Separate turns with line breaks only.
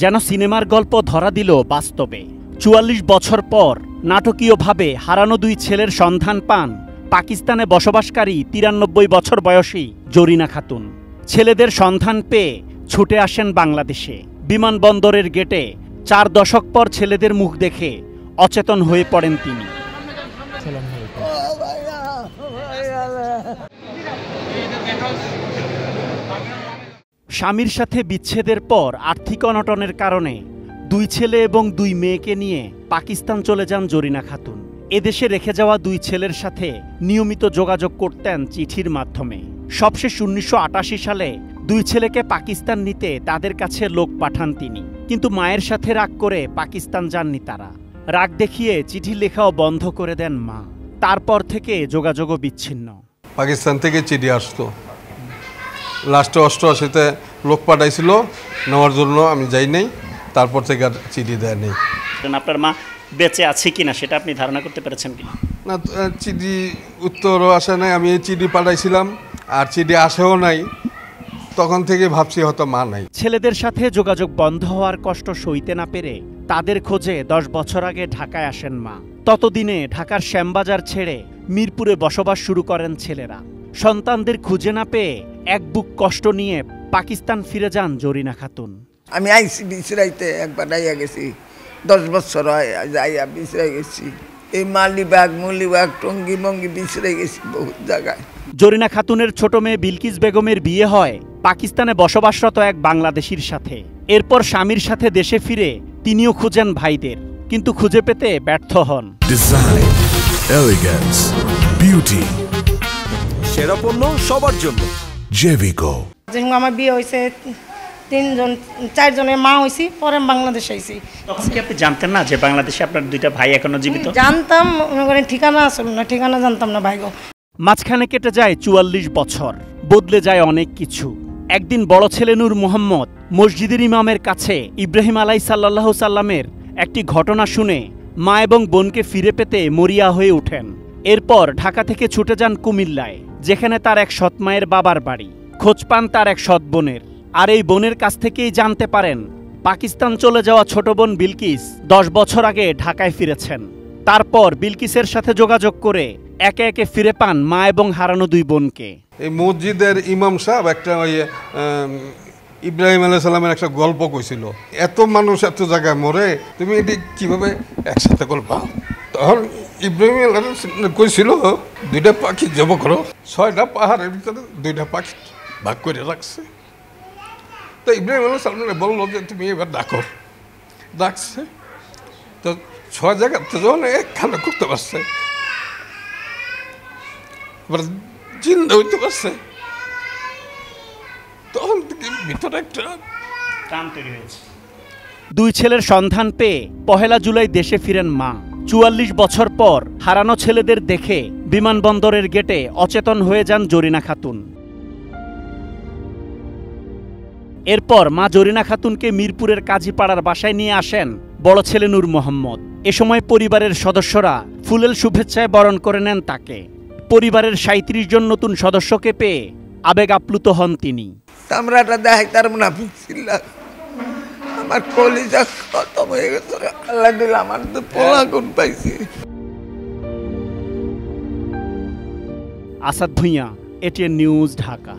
যেন সিনেমার গল্প ধরা দিল বাস্তবে। ৪৪ বছর পর নাটকীয়ভাবে হারানো দুই ছেলের সন্ধান পান পাকিস্তানে বসবাসকারী ৯৩ বছর বয়সী জরিনা খাতুন। ছেলেদের সন্ধান পেয়ে ছুটে আসেন বাংলাদেশে। বিমানবন্দরের গেটে ৪ দশক পর ছেলেদের মুখ দেখে অচেতন হয়ে পড়েন তিনি। স্বামীর সাথে বিচ্ছেদের পর আর্থিক অনটনের কারণে দুই ছেলে এবং দুই মেয়েকে নিয়ে পাকিস্তান চলে যান জরিনা খাতুন। এদেশে রেখে যাওয়া দুই ছেলের সাথে নিয়মিত যোগাযোগ করতেন চিঠির মাধ্যমে। সবশেষ ১৯৮৮ সালে দুই ছেলেকে পাকিস্তান নিতে তাদের কাছে লোক পাঠান তিনি, কিন্তু মায়ের সাথে রাগ করে পাকিস্তান যাননি তারা। রাগ দেখিয়ে চিঠি লেখাও বন্ধ করে দেন মা। তারপর থেকে যোগাযোগও বিচ্ছিন্ন।
পাকিস্তান থেকে চিঠি আসতো, লাস্টে ৮৮-তে লোক পাঠাইছিল নেওয়ার জন্য, আমি যাই নাই। তারপর থেকে আর চিঠি দেয় নেই।
আপনার মা বেঁচে আছে কিনা সেটা আপনি ধারণা করতে পেরেছেন কিনা?
না, চিঠি উত্তরও আসে নাই। আমি এই চিঠি পাঠাইছিলাম আর চিঠি আসেও নাই। তখন থেকে ভাবছি হয়তো মা নাই।
ছেলেদের সাথে যোগাযোগ বন্ধ হওয়ার কষ্ট সইতে না পেরে তাদের খোঁজে ১০ বছর আগে ঢাকায় আসেন মা। ততদিনে ঢাকার শ্যামবাজার ছেড়ে মিরপুরে বসবাস শুরু করেন ছেলেরা। সন্তানদের খুঁজে না পেয়ে এক বুক কষ্ট নিয়ে পাকিস্তান ফিরে যান জরিনা খাতুন।
আমি আইসি বিছরাইতে একবার আইয়া গেছি, 10 বছর হয় আইয়া বিছরাই গেছি। এই মালিবাগ মুলিবাগ টঙ্গি মঙ্গি বিছরাই গেছি বহুত জায়গায়।
জরিনা খাতুনের ছোট মেয়ে বিলকিস বেগমের বিয়ে হয় পাকিস্তানে বসবাসরত এক বাংলাদেশির সাথে। এরপর স্বামীর সাথে দেশে ফিরে তিনিও খুঁজেন ভাইদের, কিন্তু খুঁজে পেতে ব্যর্থ হন।
ডিজাইন, এলিগেন্স, বিউটি, সেরা পণ্য সবার জন্য জেভিকো।
আমার বিয়ে হয়েছে 4 জনের মা হয়েছি, পরে বাংলাদেশে আইছি।
তখন কি আপনি জানতেন না যে বাংলাদেশে আপনার দুইটা ভাই এখনো জীবিত?
জানতাম, ঠিকানা আসল না, ঠিকানা জানতাম না ভাইগো।
মাঝখানে কেটে যায় ৪৪ বছর, বদলে যায় অনেক কিছু। একদিন বড় ছেলে নূর মোহাম্মদ মসজিদের ইমামের কাছে ইব্রাহিম আলাইহিসসালাহু সাল্লামের একটি ঘটনা শুনে মা এবং বোনকে ফিরে পেতে মরিয়া হয়ে ওঠেন। এরপর ঢাকা থেকে ছুটে যান কুমিল্লায়, যেখানে তার এক সৎ মায়ের বাবার বাড়ি। খোঁজ পান তার এক সৎ বোনের, আর এই বোনের কাছ থেকেই জানতে পারেন পাকিস্তান চলে যাওয়া ছোট বোন বিলকিস 10 বছর আগে ঢাকায় ফিরেছেন। তারপর বিলকিসের সাথে যোগাযোগ করে একে একে ফিরে পান মা এবং হারানো দুই বোনকে।
এই মসজিদের ইমাম সাহেব একটা ইব্রাহিম আলাইহিস সালামের একটা গল্প কইছিল, এত মানুষ এত জায়গায় মরে, তুমি এটি কিভাবে একসাথে করবা? তখন ইব্রাহিম আলাইহিস কইছিল, 2টা পাখি জব করো, 6টা পাহাড়ের ভিতরে 2টা পাখি ভাগ করে রাখছে। তো ইব্রাহিম আলাইহিস সালাম বললো যে তুমি এবার ডাকছে। তো 6 জায়গাতে যখন একখানা করতে পারছে, এবার জিন্দা হইতে পারছে, তখন থেকে ভিতরে একটা
টান তৈরি হয়েছে। দুই ছেলের সন্ধান পেয়ে 1 জুলাই দেশে ফিরেন মা। ৪৪ বছর পর হারানো ছেলেদের দেখে বিমানবন্দরের গেটে অচেতন হয়ে যান জরিনা খাতুন। এরপর মা জরিনা খাতুনকে মিরপুরের কাজীপাড়ার বাসায় নিয়ে আসেন বড় ছেলে নূর মোহাম্মদ। এ সময় পরিবারের সদস্যরা ফুলেল শুভেচ্ছায় বরণ করে নেন তাকে। পরিবারের ৩৭ জন নতুন সদস্যকে পেয়ে আবেগ আপ্লুত হন তিনি।
আমরাটা দেখাইতার না, আমার কলিজা খতম হয়ে গেছে। আল্লাহ দিল আমার তো পোলা গুণ পাইছি।
Asad Bhuiyan, ATN news, Dhaka.